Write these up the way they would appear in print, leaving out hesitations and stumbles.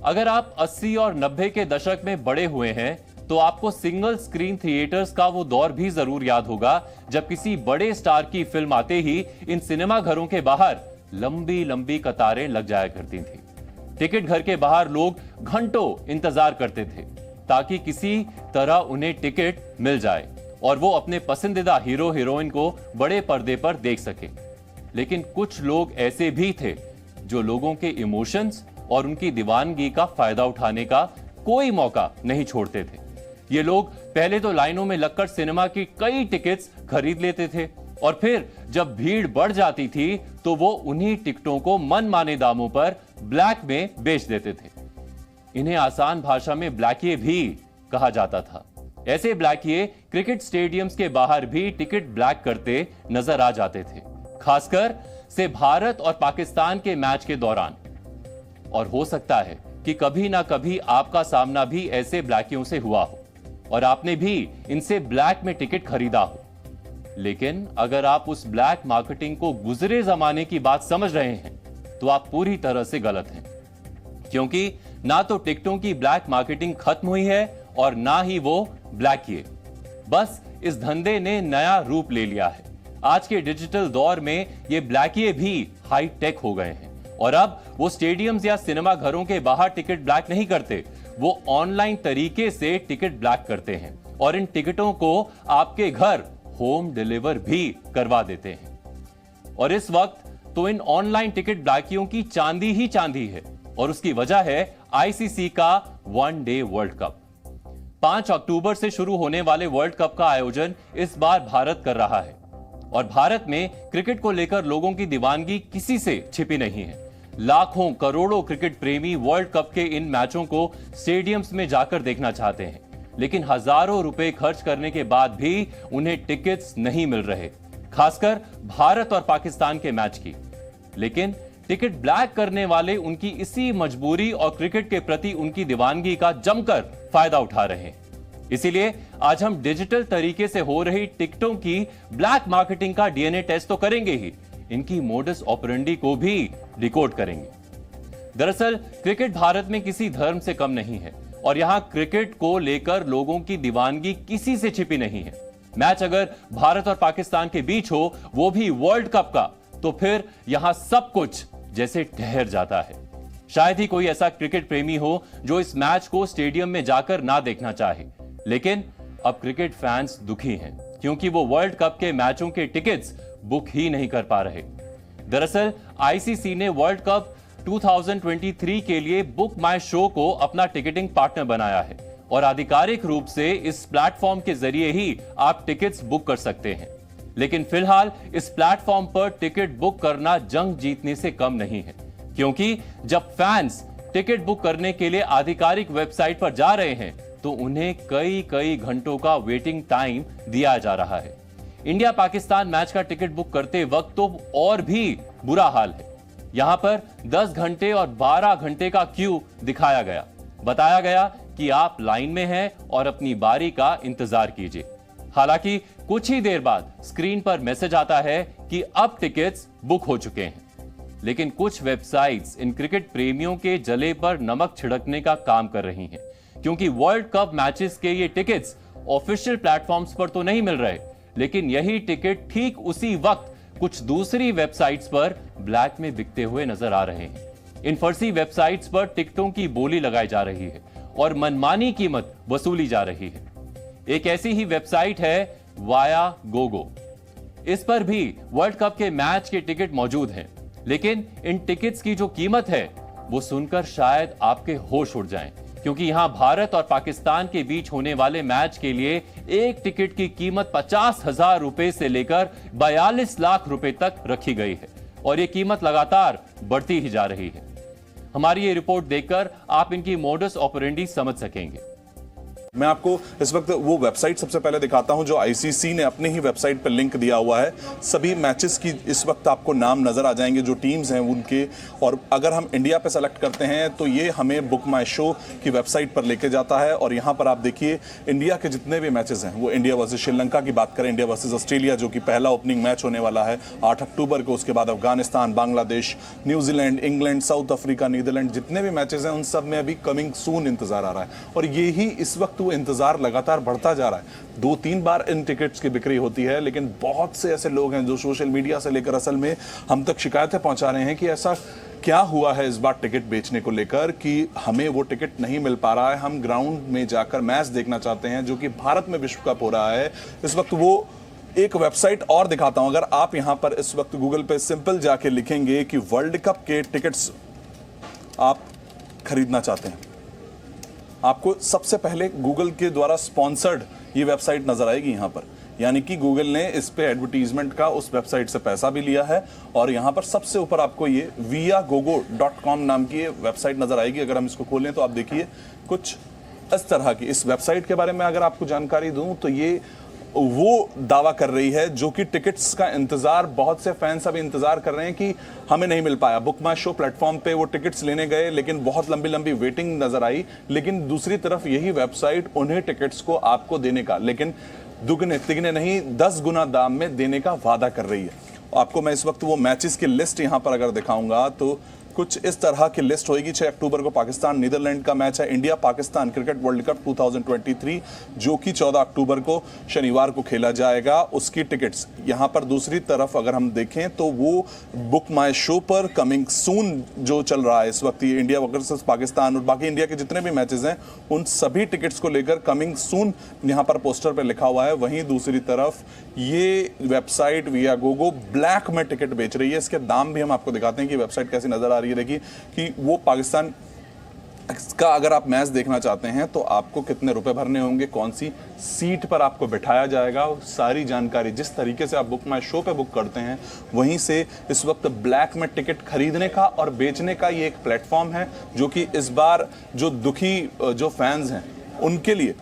अगर आप 80 और 90 के दशक में बड़े हुए हैं तो आपको सिंगल स्क्रीन थिएटर्स का वो दौर भी जरूर याद होगा जब किसी बड़े स्टार की फिल्म आते ही इन सिनेमा घरों के बाहर लंबी लंबी कतारें लग जाया करती थी। टिकट घर के बाहर लोग घंटों इंतजार करते थे ताकि किसी तरह उन्हें टिकट मिल जाए और वो अपने पसंदीदा हीरो हीरोइन को बड़े पर्दे पर देख सके। लेकिन कुछ लोग ऐसे भी थे जो लोगों के इमोशंस और उनकी दीवानगी का फायदा उठाने का कोई मौका नहीं छोड़ते थे। ये लोग पहले तो लाइनों में लगकर सिनेमा की कई टिकट्स खरीद लेते थे और फिर जब भीड़ बढ़ जाती थी तो वो उन्हीं टिकटों को मनमाने दामों पर ब्लैक में बेच देते थे। इन्हें आसान भाषा में ब्लैकिए भी कहा जाता था। ऐसे ब्लैकिए क्रिकेट स्टेडियम्स के बाहर भी टिकट ब्लैक करते नजर आ जाते थे, खासकर से भारत और पाकिस्तान के मैच के दौरान। और हो सकता है कि कभी ना कभी आपका सामना भी ऐसे ब्लैकियों से हुआ हो और आपने भी इनसे ब्लैक में टिकट खरीदा हो। लेकिन अगर आप उस ब्लैक मार्केटिंग को गुजरे जमाने की बात समझ रहे हैं तो आप पूरी तरह से गलत हैं, क्योंकि ना तो टिकटों की ब्लैक मार्केटिंग खत्म हुई है और ना ही वो ब्लैकिए। बस इस धंधे ने नया रूप ले लिया है। आज के डिजिटल दौर में ये ब्लैकिए भी हाई टेक हो गए हैं और अब वो स्टेडियम्स या सिनेमा घरों के बाहर टिकट ब्लैक नहीं करते, वो ऑनलाइन तरीके से टिकट ब्लैक करते हैं और इन टिकटों को आपके घर होम डिलीवर भी करवा देते हैं। और इस वक्त तो इन ऑनलाइन टिकट ब्लैकियों की चांदी ही चांदी है और उसकी वजह है आईसीसी का वन डे वर्ल्ड कप। 5 अक्टूबर से शुरू होने वाले वर्ल्ड कप का आयोजन इस बार भारत कर रहा है और भारत में क्रिकेट को लेकर लोगों की दीवानगी किसी से छिपी नहीं है। लाखों करोड़ों क्रिकेट प्रेमी वर्ल्ड कप के इन मैचों को स्टेडियम्स में जाकर देखना चाहते हैं, लेकिन हजारों रुपए खर्च करने के बाद भी उन्हें टिकट्स नहीं मिल रहे, खासकर भारत और पाकिस्तान के मैच की। लेकिन टिकट ब्लैक करने वाले उनकी इसी मजबूरी और क्रिकेट के प्रति उनकी दीवानगी का जमकर फायदा उठा रहे हैं। इसीलिए आज हम डिजिटल तरीके से हो रही टिकटों की ब्लैक मार्केटिंग का डीएनए टेस्ट तो करेंगे ही, इनकी मोडस ऑपरेंडी को भी डिकोड करेंगे। दरअसल क्रिकेट भारत में किसी धर्म से कम नहीं है और यहां क्रिकेट को लेकर लोगों की दीवानगी किसी से छिपी नहीं है। मैच अगर भारत और पाकिस्तान के बीच हो, वो भी वर्ल्ड कप का, तो फिर यहां सब कुछ जैसे ठहर जाता है। शायद ही कोई ऐसा क्रिकेट प्रेमी हो जो इस मैच को स्टेडियम में जाकर ना देखना चाहे, लेकिन अब क्रिकेट फैंस दुखी हैं क्योंकि वो वर्ल्ड कप के मैचों के टिकट्स बुक ही नहीं कर पा रहे। दरअसल आईसीसी ने वर्ल्ड कप 2023 के लिए बुक माई शो को अपना टिकटिंग पार्टनर बनाया है और आधिकारिक रूप से इस प्लेटफॉर्म के जरिए ही आप टिकट्स बुक कर सकते हैं। लेकिन फिलहाल इस प्लेटफॉर्म पर टिकट बुक करना जंग जीतने से कम नहीं है, क्योंकि जब फैंस टिकट बुक करने के लिए आधिकारिक वेबसाइट पर जा रहे हैं तो उन्हें कई घंटों का वेटिंग टाइम दिया जा रहा है। इंडिया पाकिस्तान मैच का टिकट बुक करते वक्त तो और भी बुरा हाल है। यहां पर 10 घंटे और 12 घंटे का क्यू दिखाया गया। बताया गया कि आप लाइन में हैं और अपनी बारी का इंतजार कीजिए। हालांकि कुछ ही देर बाद स्क्रीन पर मैसेज आता है कि अब टिकट्स बुक हो चुके हैं। लेकिन कुछ वेबसाइट्स इन क्रिकेट प्रेमियों के जले पर नमक छिड़कने का काम कर रही हैं, क्योंकि वर्ल्ड कप मैचेस के ये टिकट्स ऑफिशियल प्लेटफॉर्म्स पर तो नहीं मिल रहे, लेकिन यही टिकट ठीक उसी वक्त कुछ दूसरी वेबसाइट्स पर ब्लैक में बिकते हुए नजर आ रहे हैं। इन फर्जी वेबसाइट्स पर टिकटों की बोली लगाई जा रही है और मनमानी कीमत वसूली जा रही है। एक ऐसी ही वेबसाइट है वाया गोगो। इस पर भी वर्ल्ड कप के मैच के टिकट मौजूद हैं, लेकिन इन टिकट्स की जो कीमत है वो सुनकर शायद आपके होश उड़ जाएं, क्योंकि यहां भारत और पाकिस्तान के बीच होने वाले मैच के लिए एक टिकट की कीमत 50,000 रुपए से लेकर 42 लाख रुपए तक रखी गई है और ये कीमत लगातार बढ़ती ही जा रही है। हमारी ये रिपोर्ट देखकर आप इनकी मोडस ऑपरेंडी समझ सकेंगे। मैं आपको इस वक्त वो वेबसाइट सबसे पहले दिखाता हूं जो आईसीसी ने अपनी ही वेबसाइट पर लिंक दिया हुआ है। सभी मैचेस की इस वक्त आपको नाम नजर आ जाएंगे जो टीम्स हैं उनके, और अगर हम इंडिया पे सेलेक्ट करते हैं तो ये हमें बुक माई शो की वेबसाइट पर लेके जाता है। और यहाँ पर आप देखिए इंडिया के जितने भी मैचेस हैं, वो इंडिया वर्सेस श्रीलंका की बात करें, इंडिया वर्सेस ऑस्ट्रेलिया जो कि पहला ओपनिंग मैच होने वाला है 8 अक्टूबर को, उसके बाद Afghanistan, Bangladesh, New Zealand, England, South Africa, Netherlands, जितने भी मैचेस हैं उन सब में अभी कमिंग सून इंतजार आ रहा है। और यही इस वक्त वो इंतजार लगातार बढ़ता जा रहा है। 2-3 बार इन टिकट्स की बिक्री होती है, लेकिन बहुत से ऐसे लोग हैं जो सोशल मीडिया से लेकर असल में हम तक शिकायतें पहुंचा रहे हैं कि ऐसा क्या हुआ है इस बार टिकट बेचने को लेकर कि हमें वो टिकट नहीं मिल पा रहा है। हम ग्राउंड में जाकर मैच देखना चाहते हैं जो कि भारत में विश्व कप हो रहा है इस वक्त। वो एक वेबसाइट और दिखाता हूं, अगर आप यहां पर इस वक्त गूगल पे सिंपल जाके लिखेंगे कि वर्ल्ड कप के टिकट्स आप खरीदना चाहते हैं, आपको सबसे पहले गूगल के द्वारा स्पॉन्सर्ड ये वेबसाइट नजर आएगी यहां पर। यानी कि गूगल ने इस पे एडवर्टीजमेंट का उस वेबसाइट से पैसा भी लिया है। और यहां पर सबसे ऊपर आपको ये viagogo.com नाम की वेबसाइट नजर आएगी। अगर हम इसको खोलें तो आप देखिए कुछ इस तरह की। इस वेबसाइट के बारे में अगर आपको जानकारी दूं तो ये वो दावा कर रही है जो कि टिकट्स का इंतजार बहुत से फैंस अभी इंतजार कर रहे हैं कि हमें नहीं मिल पाया। बुक माई शो प्लेटफॉर्म पे वो टिकट्स लेने गए लेकिन बहुत लंबी लंबी वेटिंग नजर आई। लेकिन दूसरी तरफ यही वेबसाइट उन्हें टिकट्स को आपको देने का, लेकिन दुगने तिगने नहीं 10 गुना दाम में देने का वादा कर रही है। आपको मैं इस वक्त वो मैचेस की लिस्ट यहां पर अगर दिखाऊंगा तो कुछ इस तरह की लिस्ट होगी। 6 अक्टूबर को पाकिस्तान नीदरलैंड का मैच है। India Pakistan cricket world cup 2023 जो कि 14 अक्टूबर को शनिवार को खेला जाएगा, उसकी टिकट्स यहां पर। दूसरी तरफ अगर हम देखें तो वो बुक माई शो पर कमिंग सून जो चल रहा है इस वक्त, ये इंडिया वर्सेस पाकिस्तान और बाकी इंडिया के जितने भी मैचेस हैं उन सभी टिकट्स को लेकर कमिंग सून यहां पर पोस्टर पर लिखा हुआ है। वहीं दूसरी तरफ ये वेबसाइट viagogo ब्लैक में टिकट बेच रही है। इसके दाम भी हम आपको दिखाते हैं कि वेबसाइट कैसी नजर आ रही है। देखिए कि वो पाकिस्तान का अगर आप मैच देखना चाहते हैं तो आपको कितने रुपए भरने होंगे, कौन सी सीट पर आपको बिठाया जाएगा, सारी जानकारी जिस तरीके से आप बुक माई शो पे बुक करते हैं वहीं से इस वक्त ब्लैक में टिकट खरीदने का और बेचने का ये एक प्लेटफॉर्म है जो कि इस बार जो दुखी जो फैंस हैं उनके लिए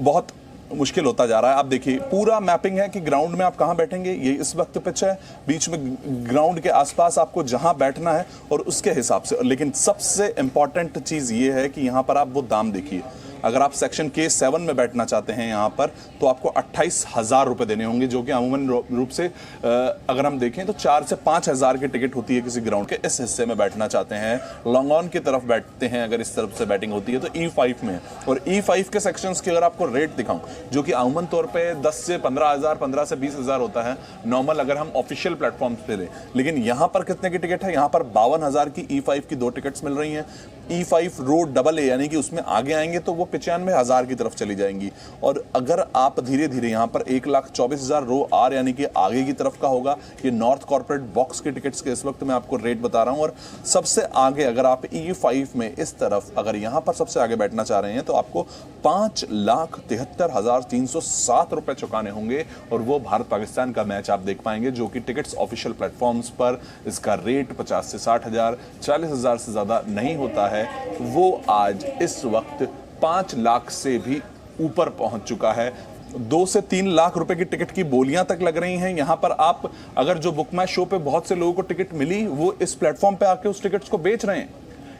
बहुत मुश्किल होता जा रहा है। आप देखिए पूरा मैपिंग है कि ग्राउंड में आप कहां बैठेंगे, ये इस वक्त पिच है, बीच में ग्राउंड के आसपास आपको जहां बैठना है और उसके हिसाब से। लेकिन सबसे इंपॉर्टेंट चीज ये है कि यहां पर आप वो दाम देखिए। अगर आप सेक्शन K7 में बैठना चाहते हैं यहां पर तो आपको 28,000 रुपए देने होंगे, जो कि अमूमन रूप से अगर हम देखें तो 4 से 5,000 की टिकट होती है किसी ग्राउंड के। इस हिस्से में बैठना चाहते हैं, लॉन्ग ऑन की तरफ बैठते हैं अगर इस तरफ से बैटिंग होती है तो E5 में है। और E5 के सेक्शंस के अगर आपको रेट दिखाऊं जो कि अमूमन तौर पर 10 से 15,000, 15 से 20,000 होता है नॉर्मल अगर हम ऑफिशियल प्लेटफॉर्म पे लें। लेकिन यहां पर कितने की टिकट है, यहां पर 52,000 की E5 की 2 टिकट्स मिल रही हैं। E5 रो AA यानी कि उसमें आगे आएंगे तो वो 95,000 की तरफ चली जाएंगी। और अगर आप धीरे धीरे यहाँ पर 1,24,000 रो R यानी कि आगे की तरफ का होगा। ये नॉर्थ कॉर्पोरेट बॉक्स के टिकट्स के इस वक्त मैं आपको रेट बता रहा हूँ। और सबसे आगे अगर आप E5 में इस तरफ अगर यहाँ पर सबसे आगे बैठना चाह रहे हैं तो आपको 5,73,307 रुपए चुकाने होंगे और वो भारत पाकिस्तान का मैच आप देख पाएंगे जो कि टिकट्स ऑफिशियल प्लेटफॉर्म्स पर इसका रेट 50 से 60,000, 40,000 से ज्यादा नहीं होता है। वो आज इस वक्त 5 लाख से भी ऊपर पहुंच चुका है। 2 से 3 लाख रुपए की टिकट की बोलियां तक लग रही हैं। यहां पर आप अगर जो बुक माई शो पे बहुत से लोगों को टिकट मिली वो इस प्लेटफॉर्म पे आके उस टिकट्स को बेच रहे हैं।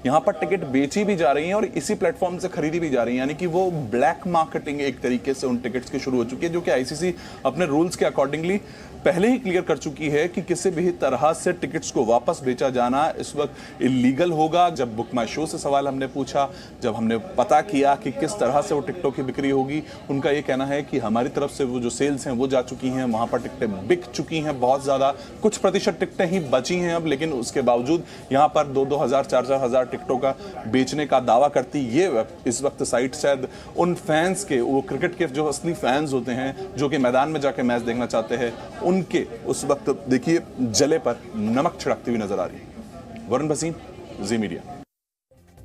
यहां पर टिकट बेची भी जा रही हैं और इसी प्लेटफॉर्म से खरीदी भी जा रही हैं। यानी कि वो ब्लैक मार्केटिंग एक तरीके से उन टिकट्स की शुरू हो चुकी है जो कि आईसीसी अपने रूल्स के अकॉर्डिंगली पहले ही क्लियर कर चुकी है कि किसी भी तरह से टिकट्स को वापस बेचा जाना इस वक्त इलीगल होगा। जब बुक माई शो से सवाल हमने पूछा, जब हमने पता किया कि किस तरह से वो टिकटों की बिक्री होगी, उनका ये कहना है कि हमारी तरफ से वो जो सेल्स हैं वो जा चुकी हैं, वहां पर टिकटें बिक चुकी हैं बहुत ज्यादा, कुछ प्रतिशत टिकटें ही बची हैं अब। लेकिन उसके बावजूद यहाँ पर 2,000, 4,000 टिकटों का बेचने का दावा करती ये इस वक्त साइट शायद उन फैंस के, वो क्रिकेट के जो असली फैंस होते हैं जो कि मैदान में जाके मैच देखना चाहते हैं, उनके उस वक्त देखिए जले पर नमक छिड़कती हुई नजर आ रही है। वरुण भसीन, जी मीडिया।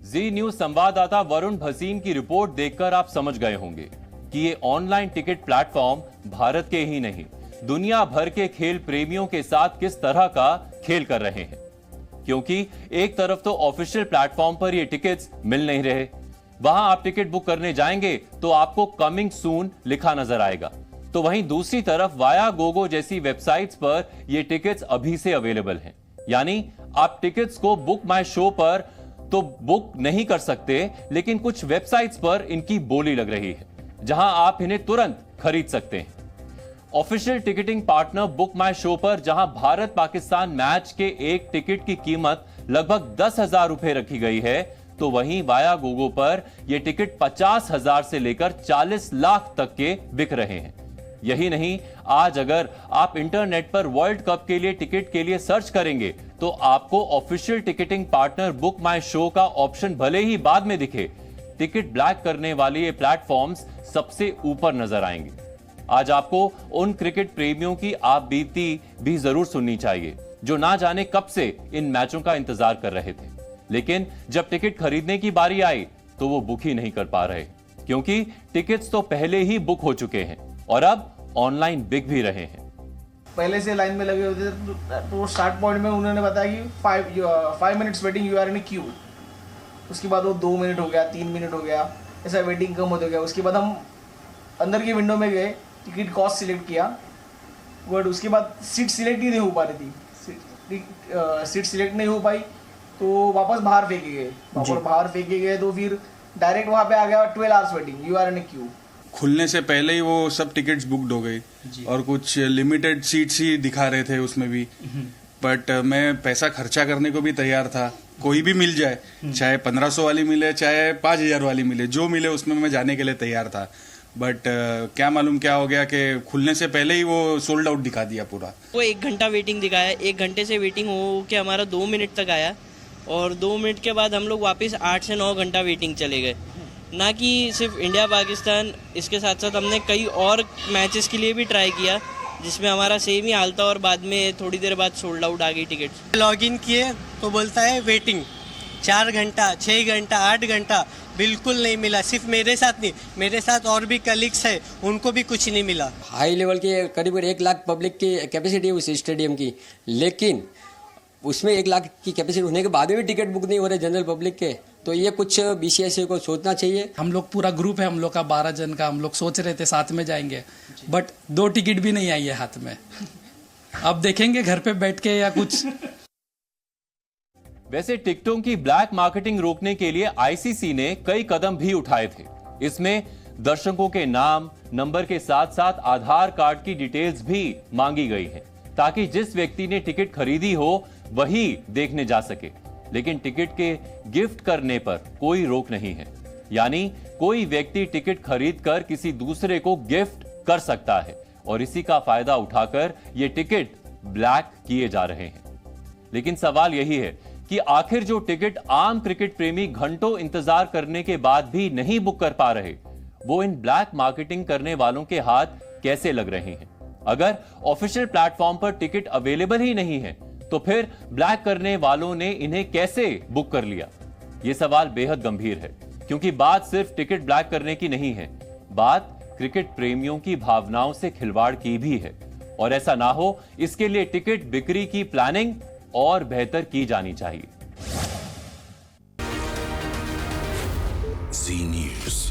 जी न्यूज संवाददाता वरुण भसीन की रिपोर्ट देखकर आप समझ गए होंगे कि ये ऑनलाइन टिकट प्लेटफॉर्म भारत के ही नहीं दुनिया भर के खेल प्रेमियों के साथ किस तरह का खेल कर रहे हैं। क्योंकि एक तरफ तो ऑफिशियल प्लेटफॉर्म पर ये टिकट्स मिल नहीं रहे, वहां आप टिकट बुक करने जाएंगे तो आपको कमिंग सून लिखा नजर आएगा। तो वहीं दूसरी तरफ वाया गोगो जैसी वेबसाइट्स पर ये टिकट्स अभी से अवेलेबल हैं। यानी आप टिकट्स को बुक माय शो पर तो बुक नहीं कर सकते, लेकिन कुछ वेबसाइट्स पर इनकी बोली लग रही है, जहां आप इन्हें तुरंत खरीद सकते हैं। Official ticketing partner book my show पर जहां भारत पाकिस्तान मैच के एक टिकट की कीमत लगभग 10,000 रुपए रखी गई है, तो वहीं वाया गोगो पर यह टिकट 50,000 से लेकर 40 लाख तक के बिक रहे हैं। यही नहीं, आज अगर आप इंटरनेट पर वर्ल्ड कप के लिए टिकट के लिए सर्च करेंगे तो आपको official ticketing partner book my show का ऑप्शन भले ही बाद में दिखे, टिकट ब्लैक करने वाले ये प्लेटफॉर्म्स सबसे ऊपर नजर आएंगे। आज आपको उन क्रिकेट प्रेमियों की आप बीती भी जरूर सुननी चाहिए जो ना जाने कब से इन मैचों का इंतजार कर रहे थे, लेकिन जब टिकट खरीदने की बारी आई तो वो बुक ही नहीं कर पा रहे, क्योंकि टिकट्स तो पहले ही बुक हो चुके हैं और अब ऑनलाइन बिक भी रहे हैं। पहले से लाइन में लगे होते थे तो स्टार्ट पॉइंट में उन्होंने बताया कि 5 minutes waiting, you are in queue. उसके बाद वो 2 मिनट हो गया, 3 मिनट हो गया, ऐसा वेटिंग कम होता गया। उसके बाद हम अंदर की विंडो में गए, टिकट कॉस्ट सिलेक्ट किया, बट उसके बाद सीट सिलेक्ट ही नहीं हो पा रही थी। सीट सिलेक्ट नहीं हो पाई तो वापस बाहर फेंके गए, तो फिर डायरेक्ट वहाँ पे आ गया 12 hours waiting, you are in queue. खुलने से पहले ही वो सब टिकट्स बुकड हो गई और कुछ लिमिटेड सीट्स ही दिखा रहे थे उसमें भी। बट मैं पैसा खर्चा करने को भी तैयार था, कोई भी मिल जाए, चाहे 1500 वाली मिले चाहे 5000 वाली मिले, जो मिले उसमें मैं जाने के लिए तैयार था। बट क्या मालूम क्या हो गया कि खुलने से पहले ही वो सोल्ड आउट दिखा दिया पूरा। वो 1 घंटा वेटिंग दिखाया, 1 घंटे से वेटिंग हो के हमारा 2 मिनट तक आया और 2 मिनट के बाद हम लोग वापस 8 से 9 घंटा वेटिंग चले गए। ना कि सिर्फ इंडिया पाकिस्तान, इसके साथ साथ हमने कई और मैचेस के लिए भी ट्राई किया जिसमें हमारा सेम ही हाल था और बाद में थोड़ी देर बाद सोल्ड आउट आ गई टिकट। लॉगिन किए तो बोलता है वेटिंग 4 घंटा, 6 घंटा, 8 घंटा, बिल्कुल नहीं मिला। सिर्फ मेरे साथ नहीं, मेरे साथ और भी कलीग्स है, उनको भी कुछ नहीं मिला। हाई लेवल की करीब 1 लाख पब्लिक की कैपेसिटी है उस स्टेडियम की, लेकिन उसमें 1 लाख की कैपेसिटी होने के बाद में भी टिकट बुक नहीं हो रहे जनरल पब्लिक के। तो ये कुछ बीसीसीआई को सोचना चाहिए। हम लोग पूरा ग्रुप है, हम लोग का 12 जन का, हम लोग सोच रहे थे साथ में जाएंगे, बट 2 टिकट भी नहीं आई है हाथ में। अब देखेंगे घर पे बैठ के या कुछ। वैसे टिकटों की ब्लैक मार्केटिंग रोकने के लिए आईसीसी ने कई कदम भी उठाए थे। इसमें दर्शकों के नाम, नंबर के साथ साथ आधार कार्ड की डिटेल्स भी मांगी गई है, ताकि जिस व्यक्ति ने टिकट खरीदी हो वही देखने जा सके। लेकिन टिकट के गिफ्ट करने पर कोई रोक नहीं है, यानी कोई व्यक्ति टिकट खरीदकर किसी दूसरे को गिफ्ट कर सकता है और इसी का फायदा उठाकर ये टिकट ब्लैक किए जा रहे हैं। लेकिन सवाल यही है कि आखिर जो टिकट आम क्रिकेट प्रेमी घंटों इंतजार करने के बाद भी नहीं बुक कर पा रहे, वो इन ब्लैक मार्केटिंग करने वालों के हाथ कैसे लग रहे हैं? अगर ऑफिशियल प्लेटफॉर्म पर टिकट अवेलेबल ही नहीं है तो फिर ब्लैक करने वालों ने इन्हें कैसे बुक कर लिया? यह सवाल बेहद गंभीर है, क्योंकि बात सिर्फ टिकट ब्लैक करने की नहीं है, बात क्रिकेट प्रेमियों की भावनाओं से खिलवाड़ की भी है। और ऐसा ना हो, इसके लिए टिकट बिक्री की प्लानिंग और बेहतर की जानी चाहिए। Zee News।